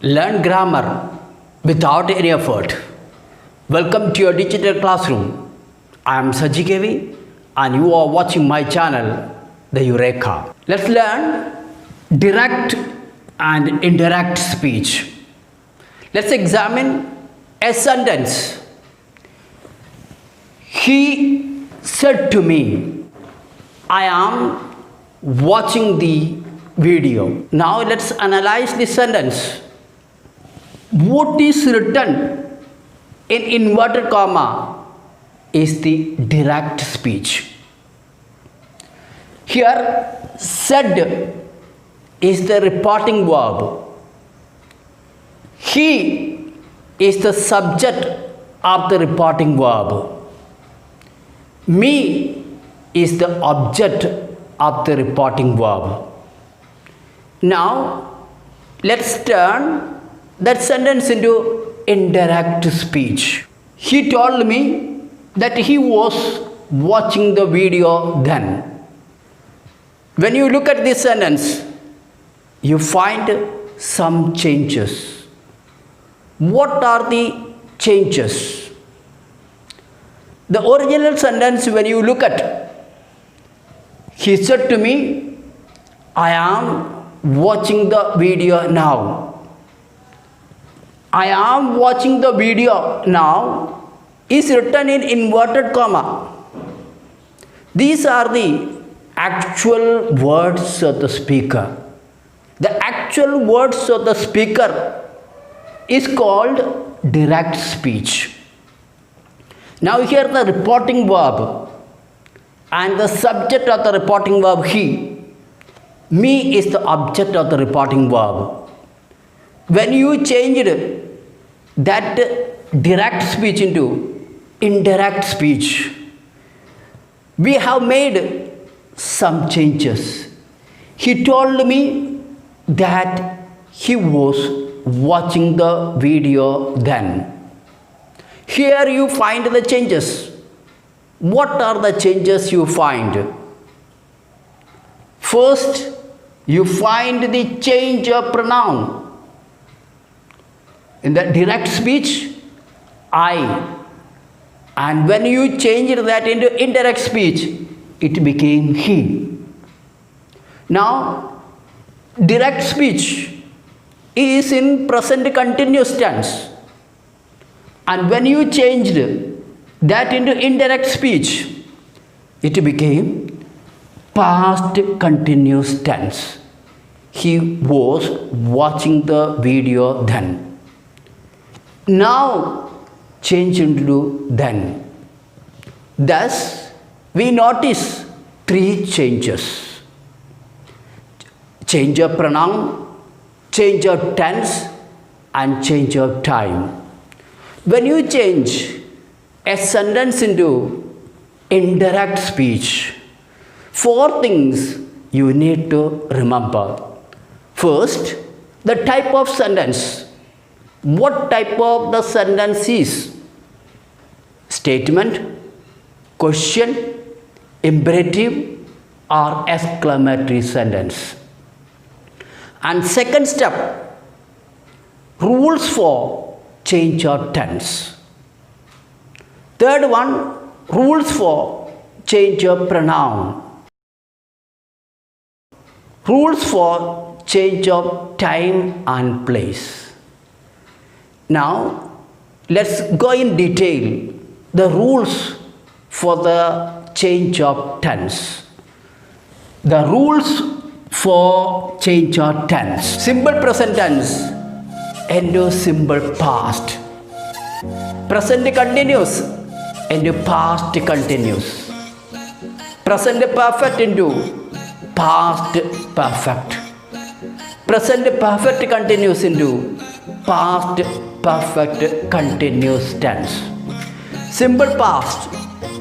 Learn grammar without any effort. Welcome to your digital classroom. I am Saji Kevi and you are watching my channel, The Eureka. Let's learn direct and indirect speech. Let's examine a sentence. He said to me, I am watching the video. Now let's analyze this sentence. What is written in inverted comma is the direct speech. Here, said is the reporting verb. He is the subject of the reporting verb. Me is the object of the reporting verb. Now, let's turn that sentence into indirect speech. He told me that he was watching the video then. When you look at this sentence, you find some changes. What are the changes? The original sentence, when you look at, he said to me, I am watching the video now. I am watching the video now is written in inverted comma. These are the actual words of the speaker. The actual words of the speaker is called direct speech. Now here the reporting verb and the subject of the reporting verb he. Me is the object of the reporting verb. When you changed that direct speech into indirect speech, we have made some changes. He told me that he was watching the video then. Here you find the changes. What are the changes you find? First, you find the change of pronoun. In the direct speech, I. And when you changed that into indirect speech, it became he. Now, direct speech is in present continuous tense. And when you changed that into indirect speech, it became past continuous tense. He was watching the video then. Now change into then. Thus, we notice three changes. Change of pronoun, change of tense, and change of time. When you change a sentence into indirect speech, four things you need to remember. First, the type of sentence. What type of the sentence is? Statement, question, imperative, or exclamatory sentence. And second step, rules for change of tense. Third one, rules for change of pronoun. Rules for change of time and place. Now, let's go in detail the rules for the change of tense. The rules for change of tense. Simple present tense into simple past. Present continuous into past continuous. Present perfect into past perfect. Present perfect continuous into past perfect continuous tense. Simple past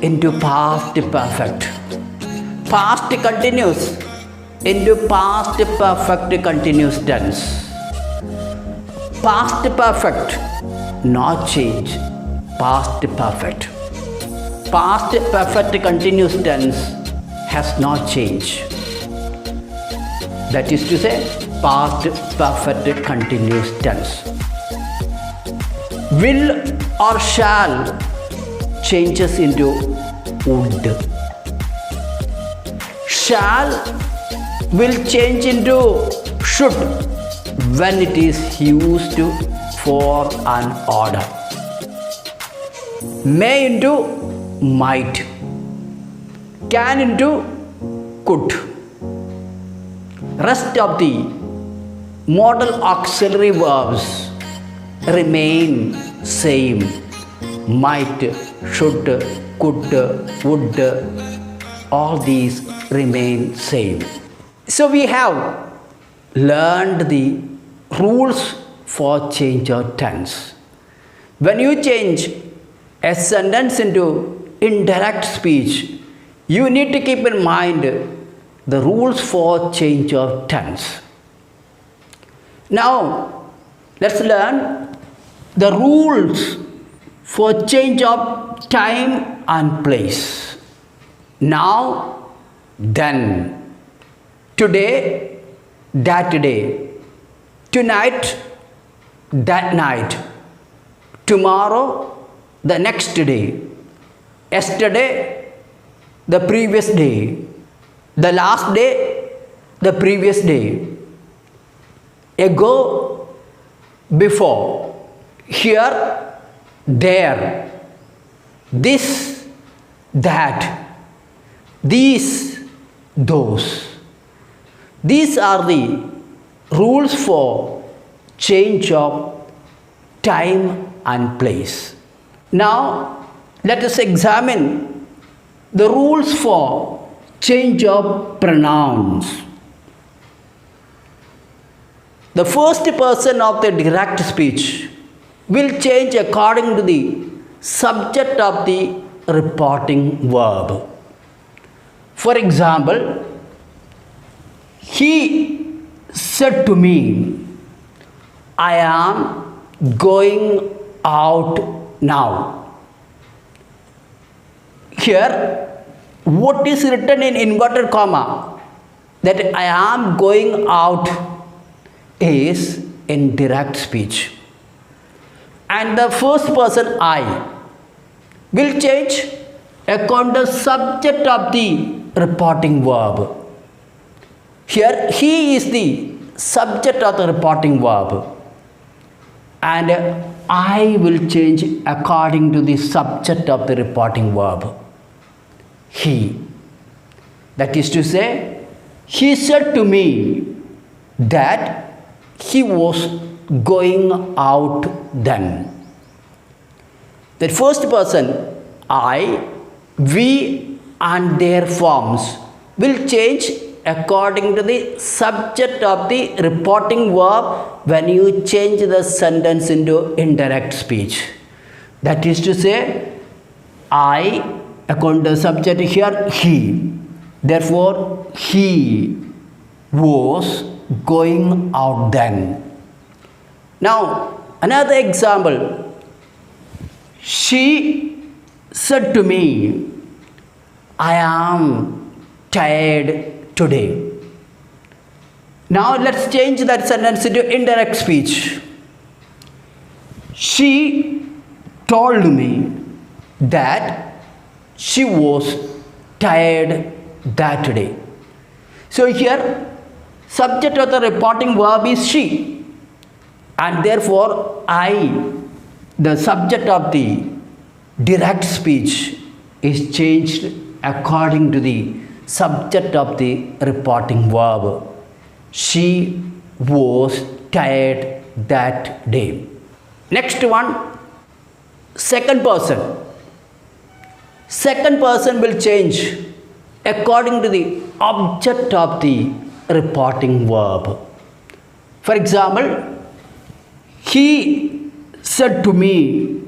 into past perfect. Past continuous into past perfect continuous tense. Past perfect, not change. Past perfect. Past perfect continuous tense has not changed. That is to say, past perfect continuous tense. Will or shall changes into would. Shall will change into should when it is used for an order. May into might. Can into could. Rest of the modal auxiliary verbs remain same. Might, should, could, would, all these remain same. So we have learned the rules for change of tense. When you change a sentence into indirect speech, you need to keep in mind the rules for change of tense. Now, let's learn the rules for change of time and place. Now, then, today, that day, tonight, that night, tomorrow, the next day, yesterday, the previous day, the last day, the previous day, ago, before, here, there, this, that, these, those. These are the rules for change of time and place. Now, let us examine the rules for change of pronouns. The first person of the direct speech will change according to the subject of the reporting verb. For example, he said to me, I am going out now. Here, what is written in inverted comma, that I am going out, is in direct speech. And the first person I will change according to the subject of the reporting verb. Here, he is the subject of the reporting verb. And I will change according to the subject of the reporting verb. He. That is to say, he said to me that he was going out then. The first person, I, we, and their forms will change according to the subject of the reporting verb when you change the sentence into indirect speech. That is to say, I, according to the subject here, he. Therefore, he was going out then. Now, another example. She said to me, I am tired today. Now, let's change that sentence into indirect speech. She told me that she was tired that day. So here, subject of the reporting verb is she, and therefore I, the subject of the direct speech, is changed according to the subject of the reporting verb. She was tired that day. Next one, second person. Second person will change according to the object of the reporting verb. For example, he said to me,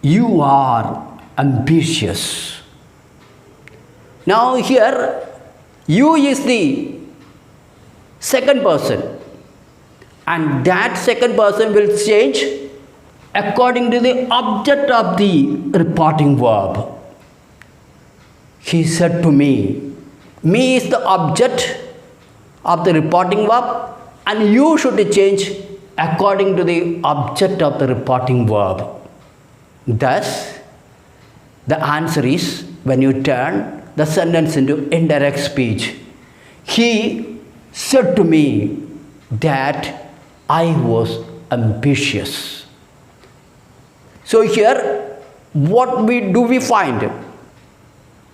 you are ambitious. Now here, you is the second person, and that second person will change according to the object of the reporting verb. He said to me. Me is the object of the reporting verb, and you should change according to the object of the reporting verb. Thus, the answer is when you turn the sentence into indirect speech. He said to me that I was ambitious. So here, what we find?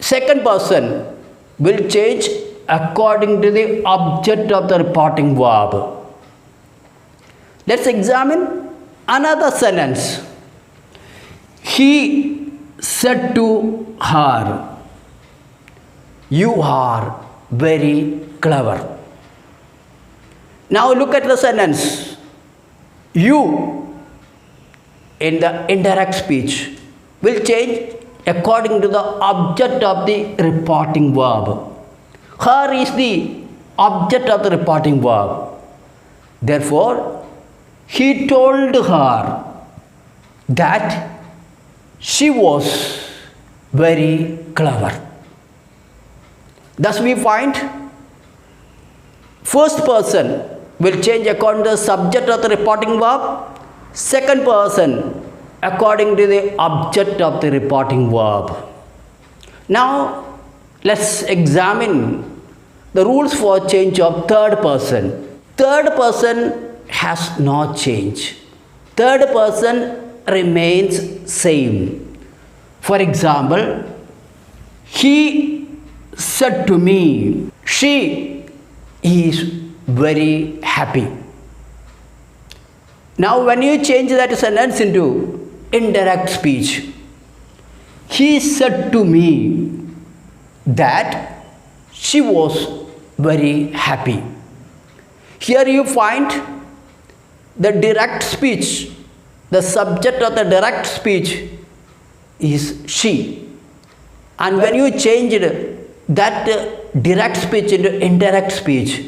Second person will change according to the object of the reporting verb. Let's examine another sentence. He said to her, you are very clever. Now look at the sentence. You in the indirect speech will change according to the object of the reporting verb. Her is the object of the reporting verb. Therefore, he told her that she was very clever. Thus we find first person will change according to the subject of the reporting verb. Second person according to the object of the reporting verb. Now let's examine the rules for change of third person. Third person has no change. Third person remains same. For example, he said to me, she is very happy. Now when you change that sentence into indirect speech, he said to me that she was very happy. Here you find the direct speech, the subject of the direct speech is she. And when you changed that direct speech into indirect speech,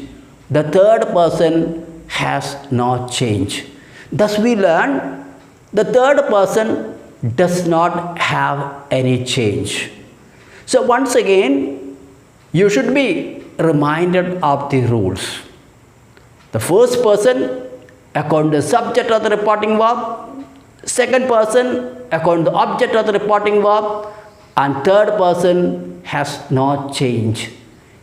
the third person has no change. Thus we learn the third person does not have any change. So once again, you should be reminded of the rules. The first person according to the subject of the reporting verb, second person according to the object of the reporting verb, and third person has no change.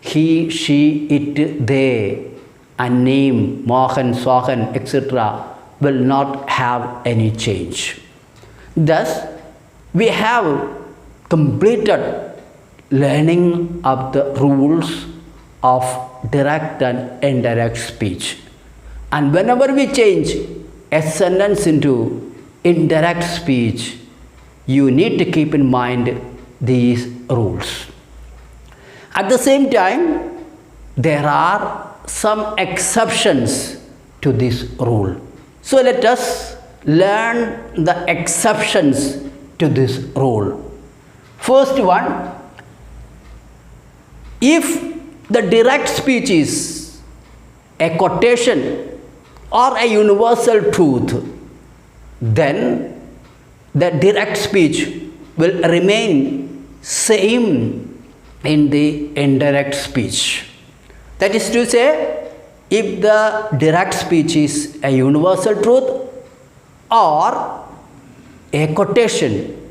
He, she, it, they, and name, Mohan, Sohan, etc. will not have any change. Thus, we have completed learning of the rules of direct and indirect speech. And whenever we change a sentence into indirect speech, you need to keep in mind these rules. At the same time, there are some exceptions to this rule. So let us learn the exceptions to this rule. First one, if the direct speech is a quotation or a universal truth, then the direct speech will remain same in the indirect speech. That is to say, if the direct speech is a universal truth or a quotation,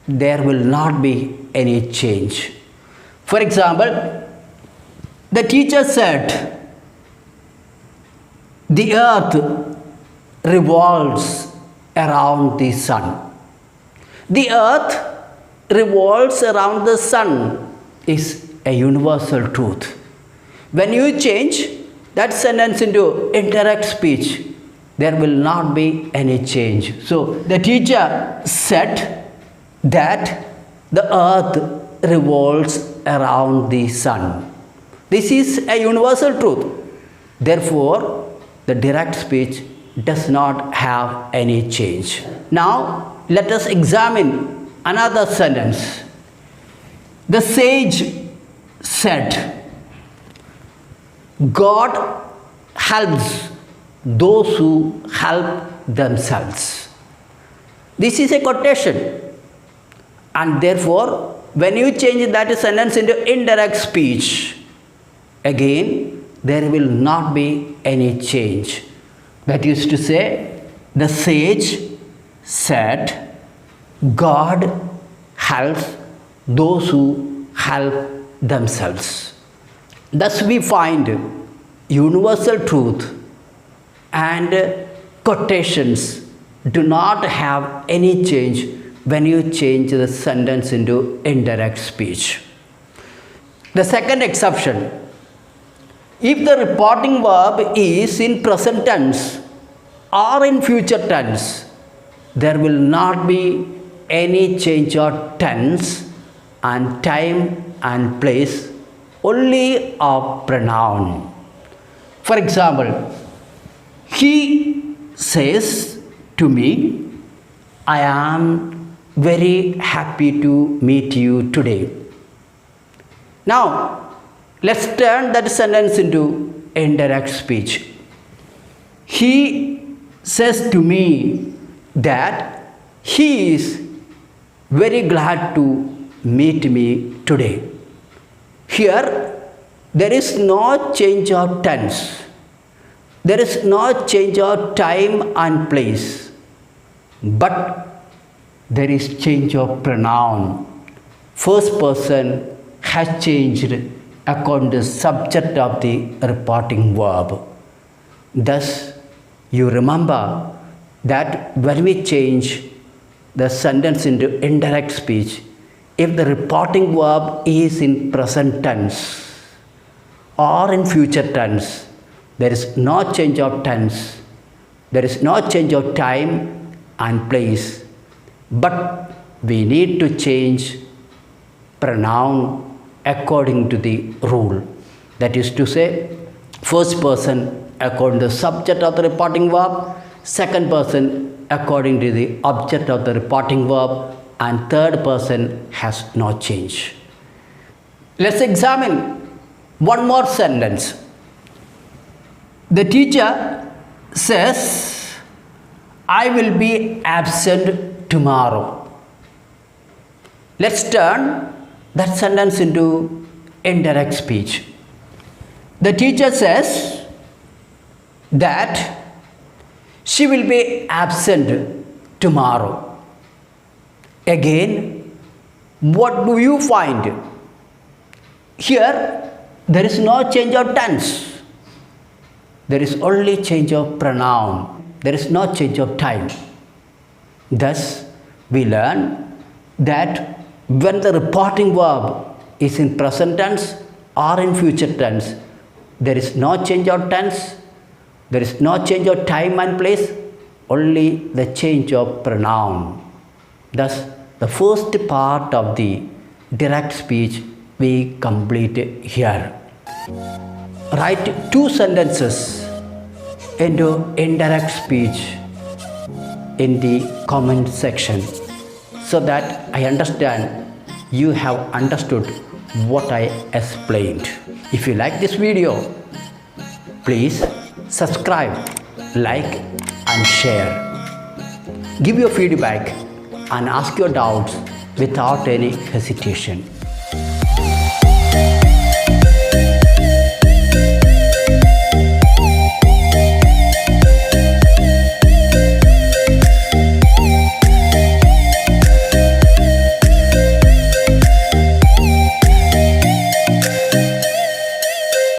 there will not be any change. For example, the teacher said, the earth revolves around the sun. The earth revolves around the sun is a universal truth. When you change that sentence into indirect speech, there will not be any change. So the teacher said that the earth revolves around the sun. This is a universal truth. Therefore, the direct speech does not have any change. Now, let us examine another sentence. The sage said, God helps those who help themselves. This is a quotation, and therefore, when you change that sentence into indirect speech, again there will not be any change. That is to say, the sage said, God helps those who help themselves. Thus, we find universal truth and quotations do not have any change when you change the sentence into indirect speech. The second exception, if the reporting verb is in present tense or in future tense, there will not be any change of tense and time and place, only of pronoun. For example, he says to me, I am very happy to meet you today. Now, let's turn that sentence into indirect speech. He says to me that he is very glad to meet me today. Here, there is no change of tense. There is no change of time and place. But there is change of pronoun. First person has changed according to the subject of the reporting verb. Thus, you remember that when we change the sentence into indirect speech, if the reporting verb is in present tense or in future tense, there is no change of tense, there is no change of time and place, but we need to change pronoun according to the rule. That is to say, first person according to the subject of the reporting verb, second person according to the object of the reporting verb, and third person has no change. Let's examine one more sentence. The teacher says, I will be absent tomorrow. Let's turn that sentence into indirect speech. The teacher says that she will be absent tomorrow. Again, what do you find? Here, there is no change of tense. There is only change of pronoun. There is no change of time. Thus, we learn that when the reporting verb is in present tense or in future tense, there is no change of tense, there is no change of time and place, only the change of pronoun. Thus, the first part of the direct speech we complete here. Write two sentences into indirect speech in the comment section so that I understand you have understood what I explained. If you like this video, please subscribe, like and share. Give your feedback and ask your doubts without any hesitation.